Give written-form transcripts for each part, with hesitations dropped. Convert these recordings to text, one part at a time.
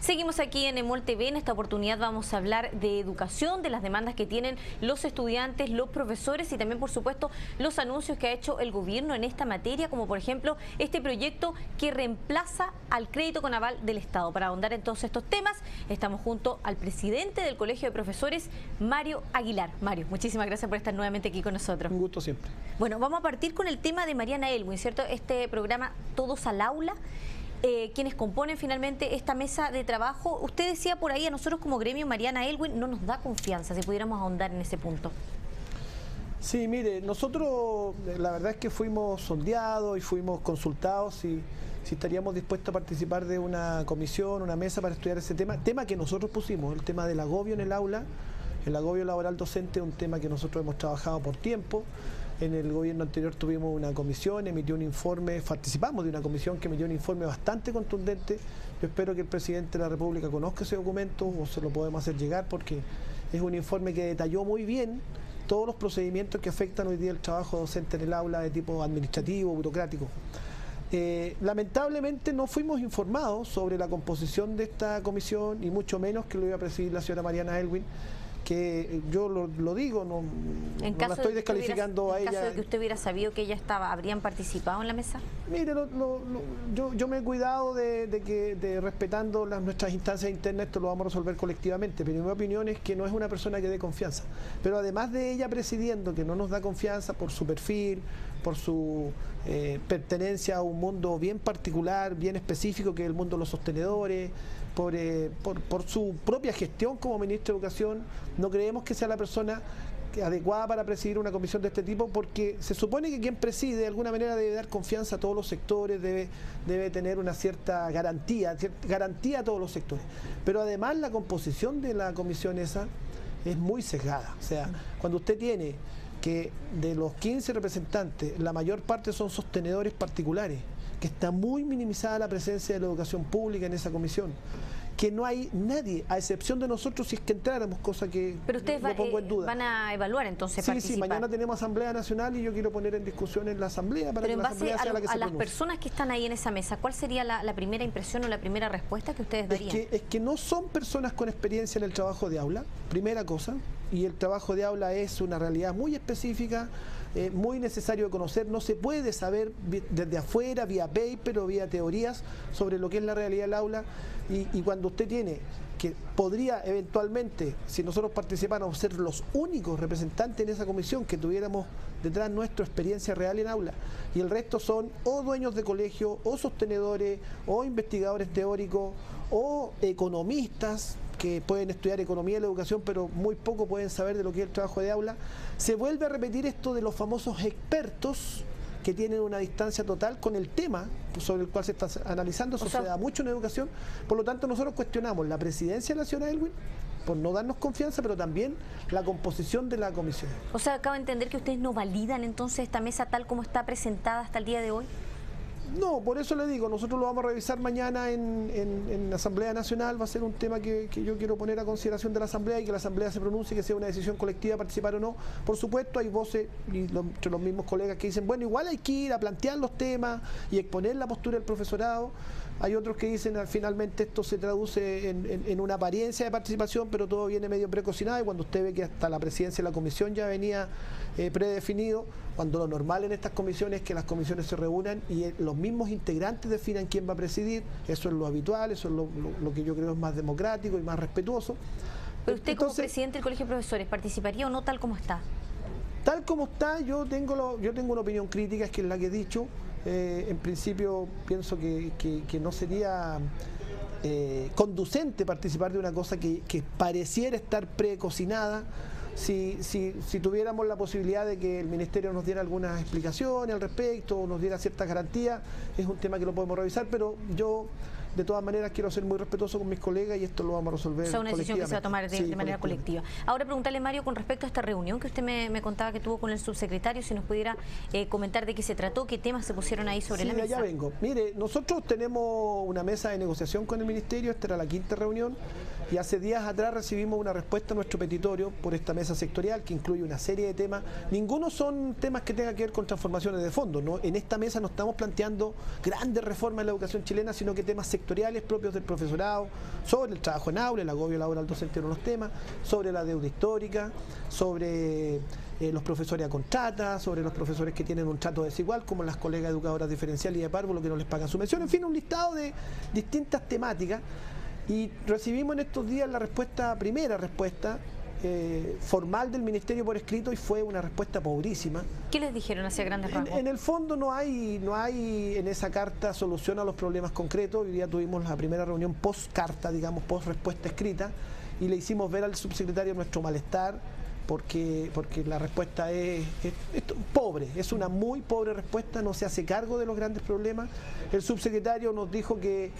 Seguimos aquí en EMOL TV. En esta oportunidad vamos a hablar de educación, de las demandas que tienen los estudiantes, los profesores y también, por supuesto, los anuncios que ha hecho el gobierno en esta materia, como por ejemplo este proyecto que reemplaza al crédito con aval del Estado. Para ahondar en todos estos temas, estamos junto al presidente del Colegio de Profesores, Mario Aguilar. Mario, muchísimas gracias por estar nuevamente aquí con nosotros. Un gusto siempre. Bueno, vamos a partir con el tema de Mariana Elwin, ¿cierto? Este programa Todos al Aula. Quienes componen finalmente esta mesa de trabajo. Usted decía por ahí, a nosotros como gremio, Mariana Elwin no nos da confianza, si pudiéramos ahondar en ese punto. Sí, mire, nosotros la verdad es que fuimos sondeados y fuimos consultados si estaríamos dispuestos a participar de una comisión, una mesa para estudiar ese tema que nosotros pusimos, el tema del agobio en el aula, el agobio laboral docente, un tema que nosotros hemos trabajado por tiempo. En el gobierno anterior tuvimos una comisión, emitió un informe, participamos de una comisión que emitió un informe bastante contundente. Yo espero que el presidente de la República conozca ese documento o se lo podemos hacer llegar, porque es un informe que detalló muy bien todos los procedimientos que afectan hoy día el trabajo docente en el aula de tipo administrativo, burocrático. Lamentablemente no fuimos informados sobre la composición de esta comisión y mucho menos que lo iba a presidir la señora Mariana Elwin, que yo lo digo, no la estoy descalificando a ella. En caso de que usted hubiera sabido que ella estaba, ¿habrían participado en la mesa? Mire, yo me he cuidado de respetando nuestras instancias internas, esto lo vamos a resolver colectivamente, pero mi opinión es que no es una persona que dé confianza. Pero además de ella presidiendo, que no nos da confianza por su perfil, por su pertenencia a un mundo bien particular, bien específico, que es el mundo de los sostenedores, por su propia gestión como ministro de Educación, no creemos que sea la persona adecuada para presidir una comisión de este tipo, porque se supone que quien preside de alguna manera debe dar confianza a todos los sectores, debe tener una cierta garantía a todos los sectores. Pero además la composición de la comisión esa es muy sesgada. O sea, cuando usted tiene que de los 15 representantes, la mayor parte son sostenedores particulares, que está muy minimizada la presencia de la educación pública en esa comisión, que no hay nadie, a excepción de nosotros si es que entráramos, cosa que pero ustedes no pongo en duda. Van a evaluar entonces participar. Sí, mañana tenemos Asamblea Nacional y yo quiero poner en discusión en la Asamblea para que la Asamblea sea la que se pronuncie. Pero en base a las personas que están ahí en esa mesa, ¿cuál sería la primera impresión o la primera respuesta que ustedes darían? Es que no son personas con experiencia en el trabajo de aula, primera cosa, y el trabajo de aula es una realidad muy específica, muy necesario de conocer. No se puede saber desde afuera, vía paper o vía teorías, sobre lo que es la realidad del aula, y cuando usted tiene que podría eventualmente, si nosotros participáramos, ser los únicos representantes en esa comisión que tuviéramos detrás nuestra experiencia real en aula, y el resto son o dueños de colegio, o sostenedores, o investigadores teóricos, o economistas que pueden estudiar economía de la educación, pero muy poco pueden saber de lo que es el trabajo de aula. Se vuelve a repetir esto de los famosos expertos que tienen una distancia total con el tema sobre el cual se está analizando. Eso se da mucho en educación. Por lo tanto, nosotros cuestionamos la presidencia de la señora Elwin por no darnos confianza, pero también la composición de la comisión. O sea, acabo de entender que ustedes no validan entonces esta mesa tal como está presentada hasta el día de hoy. No, por eso le digo, nosotros lo vamos a revisar mañana en la Asamblea Nacional. Va a ser un tema que yo quiero poner a consideración de la Asamblea y que la Asamblea se pronuncie, que sea una decisión colectiva, participar o no. Por supuesto, hay voces entre los mismos colegas que dicen, bueno, igual hay que ir a plantear los temas y exponer la postura del profesorado. Hay otros que dicen, finalmente esto se traduce en una apariencia de participación, pero todo viene medio precocinado, y cuando usted ve que hasta la presidencia de la comisión ya venía predefinido, cuando lo normal en estas comisiones es que las comisiones se reúnan y los mismos integrantes definan quién va a presidir. Eso es lo habitual, eso es lo que yo creo es más democrático y más respetuoso. Pero usted, como presidente del Colegio de Profesores, ¿participaría o no tal como está? Tal como está, yo tengo una opinión crítica, es que es la que he dicho. En principio pienso que no sería conducente participar de una cosa que pareciera estar precocinada. Si tuviéramos la posibilidad de que el Ministerio nos diera algunas explicaciones al respecto o nos diera ciertas garantías, es un tema que lo podemos revisar, pero yo de todas maneras quiero ser muy respetuoso con mis colegas y esto lo vamos a resolver. O sea, una decisión que se va a tomar de manera colectiva. Ahora preguntarle, Mario, con respecto a esta reunión que usted me contaba que tuvo con el subsecretario, si nos pudiera comentar de qué se trató, qué temas se pusieron ahí sobre la mesa. Ya vengo. Mire, nosotros tenemos una mesa de negociación con el Ministerio, esta era la 5ª reunión, y hace días atrás recibimos una respuesta a nuestro petitorio por esta mesa sectorial que incluye una serie de temas. Ninguno son temas que tengan que ver con transformaciones de fondo, ¿no? En esta mesa no estamos planteando grandes reformas en la educación chilena, sino que temas sectoriales sectoriales propios del profesorado, sobre el trabajo en aula, el agobio laboral docente en unos temas, sobre la deuda histórica, sobre los profesores a contrata, sobre los profesores que tienen un trato desigual, como las colegas educadoras diferenciales y de párvulo que no les pagan su mención, en fin, un listado de distintas temáticas. Y recibimos en estos días la primera respuesta formal del Ministerio por escrito, y fue una respuesta pobrísima. ¿Qué les dijeron hacia grandes rasgos? En el fondo no hay en esa carta solución a los problemas concretos. Hoy día tuvimos la primera reunión post carta, digamos, post respuesta escrita, y le hicimos ver al subsecretario nuestro malestar, porque la respuesta es pobre, es una muy pobre respuesta, no se hace cargo de los grandes problemas. El subsecretario nos dijo que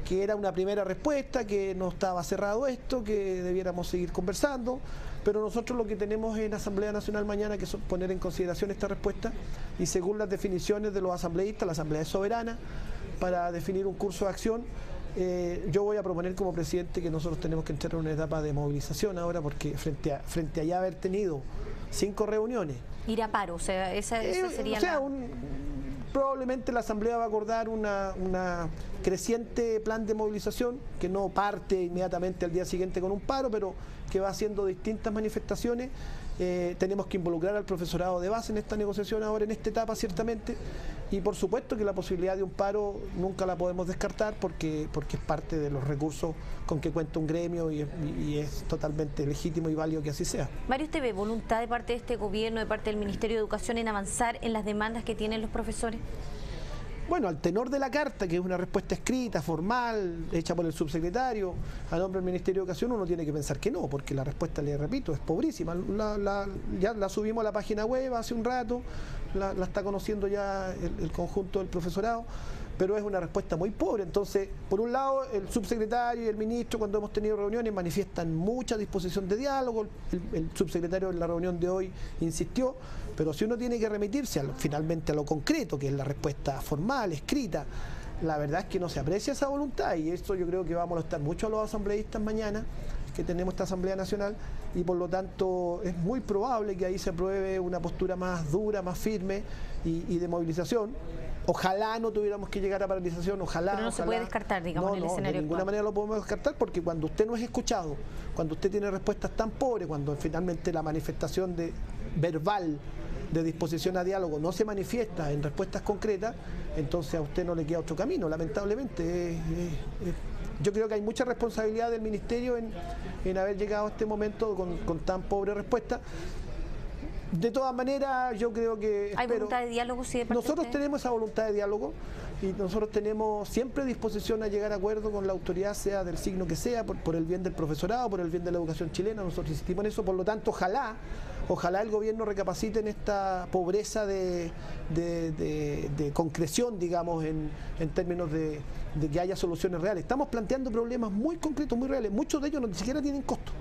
era una primera respuesta, que no estaba cerrado esto, que debiéramos seguir conversando, pero nosotros lo que tenemos en Asamblea Nacional mañana que es poner en consideración esta respuesta, y según las definiciones de los asambleístas, la Asamblea es soberana para definir un curso de acción. Yo voy a proponer como presidente que nosotros tenemos que entrar en una etapa de movilización ahora, porque frente a ya haber tenido 5 reuniones, ir a paro, o sea, esa sería probablemente la Asamblea va a acordar una creciente plan de movilización que no parte inmediatamente al día siguiente con un paro, pero que va haciendo distintas manifestaciones. Tenemos que involucrar al profesorado de base en esta negociación ahora, en esta etapa, ciertamente, y por supuesto que la posibilidad de un paro nunca la podemos descartar, porque es parte de los recursos con que cuenta un gremio, y es totalmente legítimo y válido que así sea. Mario, ¿usted ve voluntad de parte de este gobierno, de parte del Ministerio de Educación, en avanzar en las demandas que tienen los profesores? Bueno, al tenor de la carta, que es una respuesta escrita, formal, hecha por el subsecretario a nombre del Ministerio de Educación, uno tiene que pensar que no, porque la respuesta, le repito, es pobrísima. Ya la subimos a la página web hace un rato, la está conociendo ya el conjunto del profesorado, pero es una respuesta muy pobre. Entonces, por un lado, el subsecretario y el ministro, cuando hemos tenido reuniones, manifiestan mucha disposición de diálogo. El subsecretario en la reunión de hoy insistió, pero si uno tiene que remitirse finalmente a lo concreto, que es la respuesta formal, escrita, la verdad es que no se aprecia esa voluntad, y esto yo creo que va a molestar mucho a los asambleístas mañana, que tenemos esta Asamblea Nacional, y por lo tanto es muy probable que ahí se apruebe una postura más dura, más firme y de movilización. Ojalá no tuviéramos que llegar a paralización, ojalá. Pero no se puede descartar, digamos, en el escenario de ninguna manera lo podemos descartar, porque cuando usted no es escuchado, cuando usted tiene respuestas tan pobres, cuando finalmente la manifestación verbal de disposición a diálogo no se manifiesta en respuestas concretas, entonces a usted no le queda otro camino, lamentablemente. Yo creo que hay mucha responsabilidad del Ministerio en haber llegado a este momento con tan pobre respuesta. De todas maneras, yo creo que... ¿Hay voluntad de diálogo? Sí, nosotros tenemos esa voluntad de diálogo, y nosotros tenemos siempre disposición a llegar a acuerdo con la autoridad, sea del signo que sea, por el bien del profesorado, por el bien de la educación chilena. Nosotros insistimos en eso, por lo tanto, ojalá el gobierno recapacite en esta pobreza de concreción, digamos, en términos de que haya soluciones reales. Estamos planteando problemas muy concretos, muy reales. Muchos de ellos ni siquiera tienen costo.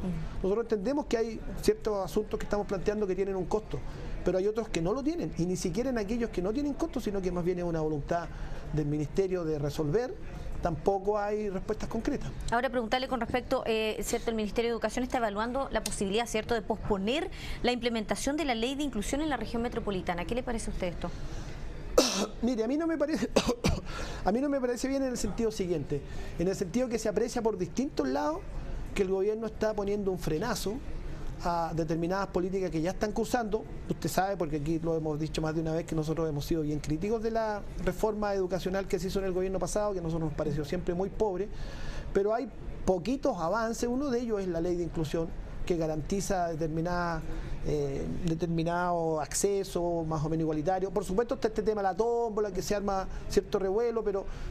Nosotros entendemos que hay ciertos asuntos que estamos planteando que tienen un costo, pero hay otros que no lo tienen, y ni siquiera en aquellos que no tienen costo, sino que más bien es una voluntad del Ministerio de resolver. Tampoco hay respuestas concretas. Ahora, preguntarle con respecto, ¿cierto? El Ministerio de Educación está evaluando la posibilidad, ¿cierto?, de posponer la implementación de la ley de inclusión en la región metropolitana. ¿Qué le parece a usted esto? Mire, a mí no me parece bien, en el sentido siguiente, en el sentido que se aprecia por distintos lados que el gobierno está poniendo un frenazo a determinadas políticas que ya están cursando. Usted sabe, porque aquí lo hemos dicho más de una vez, que nosotros hemos sido bien críticos de la reforma educacional que se hizo en el gobierno pasado, que a nosotros nos pareció siempre muy pobre, pero hay poquitos avances. Uno de ellos es la ley de inclusión, que garantiza determinado acceso más o menos igualitario. Por supuesto está este tema de la tómbola, que se arma cierto revuelo,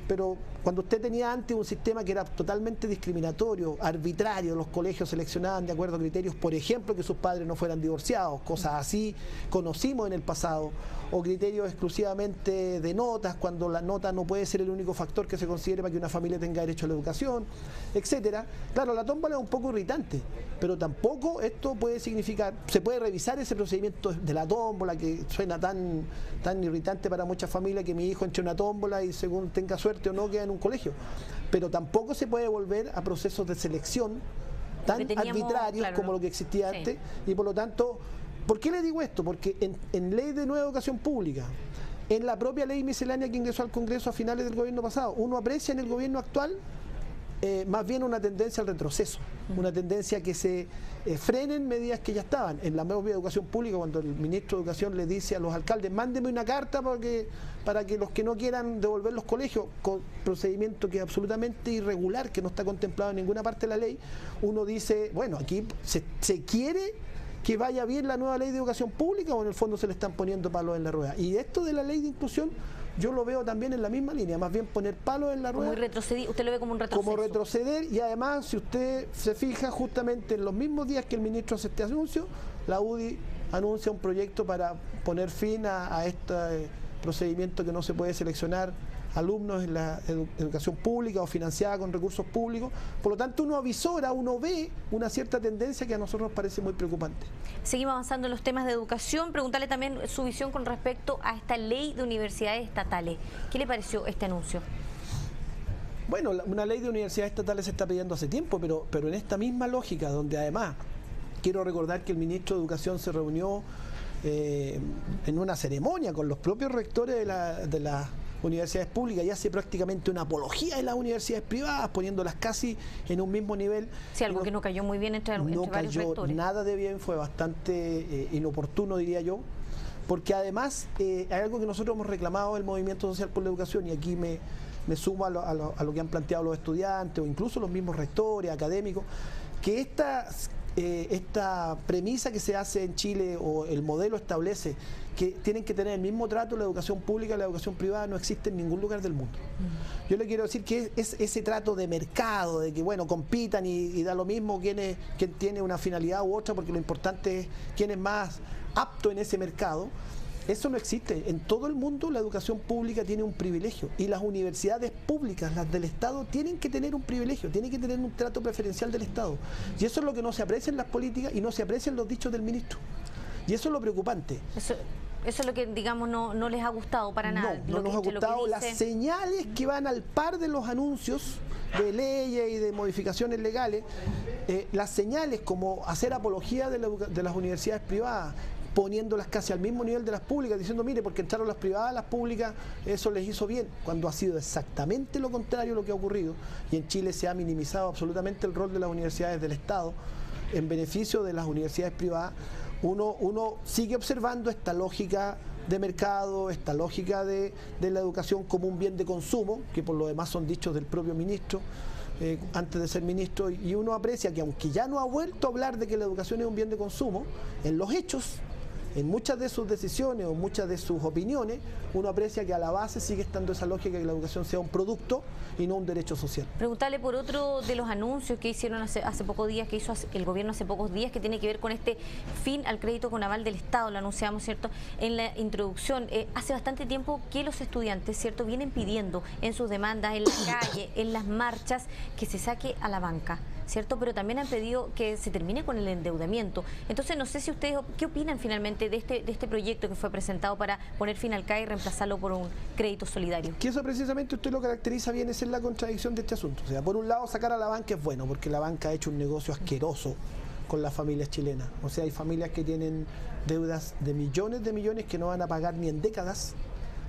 pero cuando usted tenía antes un sistema que era totalmente discriminatorio, arbitrario, los colegios seleccionaban de acuerdo a criterios, por ejemplo, que sus padres no fueran divorciados, cosas así conocimos en el pasado, o criterios exclusivamente de notas, cuando la nota no puede ser el único factor que se considere para que una familia tenga derecho a la educación, etcétera. Claro, la tómbola es un poco irritante, pero tampoco esto puede significar, se puede revisar ese procedimiento de la tómbola, que suena tan irritante para muchas familias, que mi hijo entre una tómbola y según tenga suerte o no queda en un colegio, pero tampoco se puede volver a procesos de selección tan arbitrarios, claro, como lo que existía antes, y por lo tanto, ¿por qué le digo esto? Porque en ley de nueva educación pública en la propia ley miscelánea que ingresó al Congreso a finales del gobierno pasado. Uno aprecia en el gobierno actual más bien una tendencia al retroceso, una tendencia a que se frenen medidas que ya estaban. En la propia educación pública, cuando el ministro de Educación le dice a los alcaldes, mándeme una carta para que los que no quieran devolver los colegios, con procedimiento que es absolutamente irregular, que no está contemplado en ninguna parte de la ley, uno dice, bueno, aquí se quiere que vaya bien la nueva ley de educación pública, o en el fondo se le están poniendo palos en la rueda. Y esto de la ley de inclusión yo lo veo también en la misma línea, más bien poner palos en la rueda. ¿Usted lo ve como un retroceso? Como retroceder, y además, si usted se fija, justamente en los mismos días que el ministro hace este anuncio, la UDI anuncia un proyecto para poner fin a este procedimiento que no se puede seleccionar alumnos en la educación pública o financiada con recursos públicos. Por lo tanto, uno avisora, uno ve una cierta tendencia que a nosotros nos parece muy preocupante. Seguimos avanzando en los temas de educación. Preguntarle también su visión con respecto a esta ley de universidades estatales. ¿Qué le pareció este anuncio? Bueno, una ley de universidades estatales se está pidiendo hace tiempo, pero en esta misma lógica, donde además quiero recordar que el ministro de Educación se reunió en una ceremonia con los propios rectores de las universidades públicas y hace prácticamente una apología de las universidades privadas, poniéndolas casi en un mismo nivel. Sí, algo que no cayó muy bien entre varios rectores. Nada de bien, fue bastante inoportuno, diría yo, porque además hay algo que nosotros hemos reclamado del Movimiento Social por la Educación, y aquí me sumo a lo que han planteado los estudiantes o incluso los mismos rectores, académicos, que esta premisa que se hace en Chile, o el modelo establece que tienen que tener el mismo trato la educación pública y la educación privada, no existe en ningún lugar del mundo. Yo le quiero decir que es ese trato de mercado, de que bueno, compitan y da lo mismo quién tiene una finalidad u otra, porque lo importante es quién es más apto en ese mercado. Eso no existe. En todo el mundo la educación pública tiene un privilegio, y las universidades públicas, las del Estado, tienen que tener un privilegio, tienen que tener un trato preferencial del Estado. Y eso es lo que no se aprecia en las políticas y no se aprecia en los dichos del ministro. Y eso es lo preocupante. Eso es lo que, digamos, no les ha gustado para nada. No nos ha gustado las señales que van al par de los anuncios de leyes y de modificaciones legales, las señales como hacer apología de las universidades privadas, poniéndolas casi al mismo nivel de las públicas, diciendo, mire, porque entraron las privadas, las públicas, eso les hizo bien, cuando ha sido exactamente lo contrario lo que ha ocurrido, y en Chile se ha minimizado absolutamente el rol de las universidades del Estado en beneficio de las universidades privadas. Uno sigue observando esta lógica de mercado, esta lógica de la educación como un bien de consumo, que por lo demás son dichos del propio ministro, antes de ser ministro, y uno aprecia que aunque ya no ha vuelto a hablar de que la educación es un bien de consumo, en los hechos, en muchas de sus decisiones o muchas de sus opiniones, uno aprecia que a la base sigue estando esa lógica de que la educación sea un producto y no un derecho social. Preguntarle por otro de los anuncios que hicieron hace pocos días, que hizo el gobierno hace pocos días, que tiene que ver con este fin al crédito con aval del Estado. Lo anunciamos, ¿cierto?, en la introducción. Hace bastante tiempo que los estudiantes, ¿cierto?, vienen pidiendo en sus demandas, en la calle, en las marchas, que se saque a la banca, ¿cierto? Pero también han pedido que se termine con el endeudamiento. Entonces, no sé si ustedes, ¿qué opinan finalmente de este proyecto que fue presentado para poner fin al CAE y reemplazarlo por un crédito solidario? Que eso precisamente usted lo caracteriza bien, esa es la contradicción de este asunto. O sea, por un lado, sacar a la banca es bueno, porque la banca ha hecho un negocio asqueroso con las familias chilenas. O sea, hay familias que tienen deudas de millones que no van a pagar ni en décadas,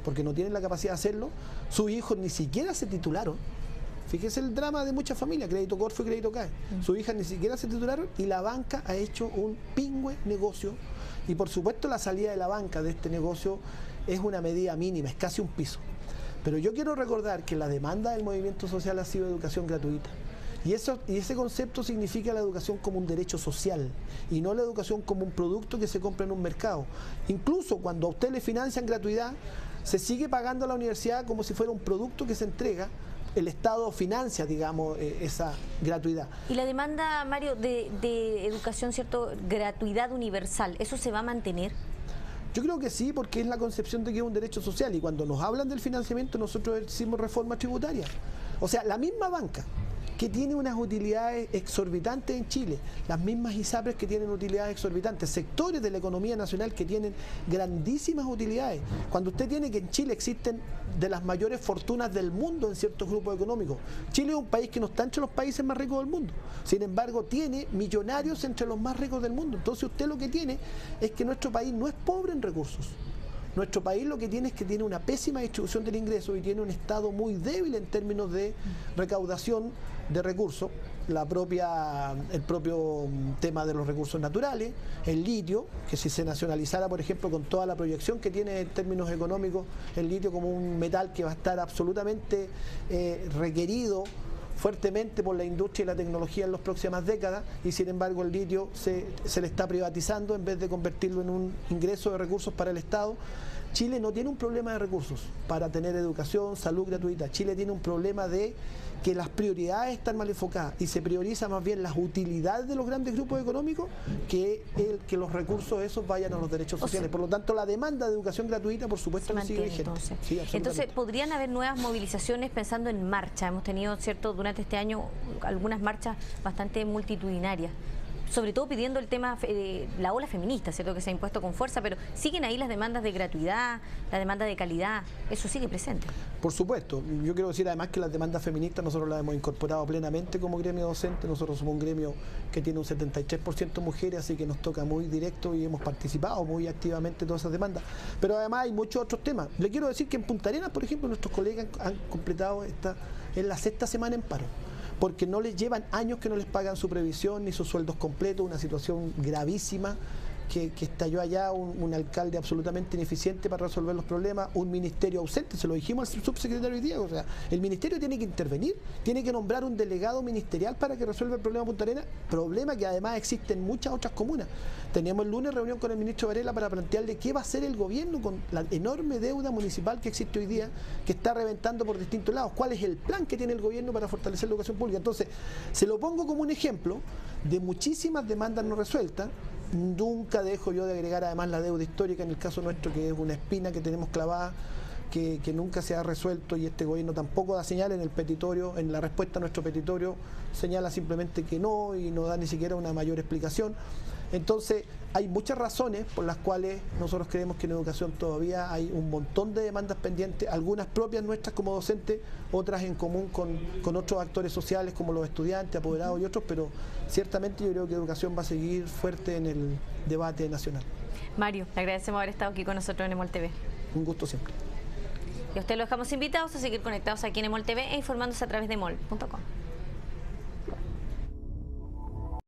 porque no tienen la capacidad de hacerlo. Sus hijos ni siquiera se titularon. Fíjese el drama de muchas familias, Crédito Corfo y Crédito CAE. Sus hijas ni siquiera se titularon y la banca ha hecho un pingüe negocio. Y por supuesto la salida de la banca de este negocio es una medida mínima, es casi un piso. Pero yo quiero recordar que la demanda del movimiento social ha sido educación gratuita. Y ese concepto significa la educación como un derecho social y no la educación como un producto que se compra en un mercado. Incluso cuando a usted le financian gratuidad, se sigue pagando a la universidad como si fuera un producto que se entrega. El Estado financia, digamos, esa gratuidad. Y la demanda, Mario, de educación, ¿cierto?, gratuidad universal, ¿eso se va a mantener? Yo creo que sí, porque es la concepción de que es un derecho social, y cuando nos hablan del financiamiento nosotros decimos reforma tributaria. O sea, la misma banca que tiene unas utilidades exorbitantes en Chile, las mismas ISAPRES que tienen utilidades exorbitantes, sectores de la economía nacional que tienen grandísimas utilidades. Cuando usted tiene que en Chile existen de las mayores fortunas del mundo en ciertos grupos económicos. Chile es un país que no está entre los países más ricos del mundo, sin embargo tiene millonarios entre los más ricos del mundo. Entonces usted lo que tiene es que nuestro país no es pobre en recursos. Nuestro país lo que tiene es que tiene una pésima distribución del ingreso y tiene un Estado muy débil en términos de recaudación de recursos. El propio tema de los recursos naturales, el litio, que si se nacionalizara, por ejemplo, con toda la proyección que tiene en términos económicos, el litio como un metal que va a estar absolutamente requerido fuertemente por la industria y la tecnología en las próximas décadas, y sin embargo el litio se le está privatizando en vez de convertirlo en un ingreso de recursos para el Estado. Chile no tiene un problema de recursos para tener educación, salud gratuita. Chile tiene un problema de que las prioridades están mal enfocadas y se prioriza más bien las utilidades de los grandes grupos económicos que los recursos esos vayan a los derechos sociales. Por lo tanto, la demanda de educación gratuita, por supuesto, no sigue vigente. Entonces, ¿podrían haber nuevas movilizaciones pensando en marcha? Hemos tenido, ¿cierto?, durante este año algunas marchas bastante multitudinarias, sobre todo pidiendo el tema, la ola feminista, ¿cierto?, que se ha impuesto con fuerza, pero siguen ahí las demandas de gratuidad, la demanda de calidad, eso sigue presente. Por supuesto, yo quiero decir además que las demandas feministas nosotros las hemos incorporado plenamente como gremio docente. Nosotros somos un gremio que tiene un 73% mujeres, así que nos toca muy directo y hemos participado muy activamente en todas esas demandas. Pero además hay muchos otros temas. Le quiero decir que en Punta Arenas, por ejemplo, nuestros colegas han completado es la 6ª semana en paro, porque no les llevan años que no les pagan su previsión ni sus sueldos completos, una situación gravísima que estalló allá, un alcalde absolutamente ineficiente para resolver los problemas, un ministerio ausente, se lo dijimos al subsecretario hoy día, o sea, el ministerio tiene que intervenir, tiene que nombrar un delegado ministerial para que resuelva el problema de Punta Arenas, problema que además existe en muchas otras comunas. Teníamos el lunes reunión con el ministro Varela para plantearle qué va a hacer el gobierno con la enorme deuda municipal que existe hoy día, que está reventando por distintos lados, cuál es el plan que tiene el gobierno para fortalecer la educación pública. Entonces, se lo pongo como un ejemplo de muchísimas demandas no resueltas. Nunca dejo yo de agregar además la deuda histórica en el caso nuestro, que es una espina que tenemos clavada, que nunca se ha resuelto, y este gobierno tampoco da señal en el petitorio, en la respuesta a nuestro petitorio, señala simplemente que no y no da ni siquiera una mayor explicación. Entonces, hay muchas razones por las cuales nosotros creemos que en educación todavía hay un montón de demandas pendientes, algunas propias nuestras como docentes, otras en común con otros actores sociales como los estudiantes, apoderados y otros, pero ciertamente yo creo que educación va a seguir fuerte en el debate nacional. Mario, le agradecemos haber estado aquí con nosotros en EMOL TV. Un gusto siempre. Y a usted lo dejamos invitados a seguir conectados aquí en EMOL TV e informándose a través de emol.com.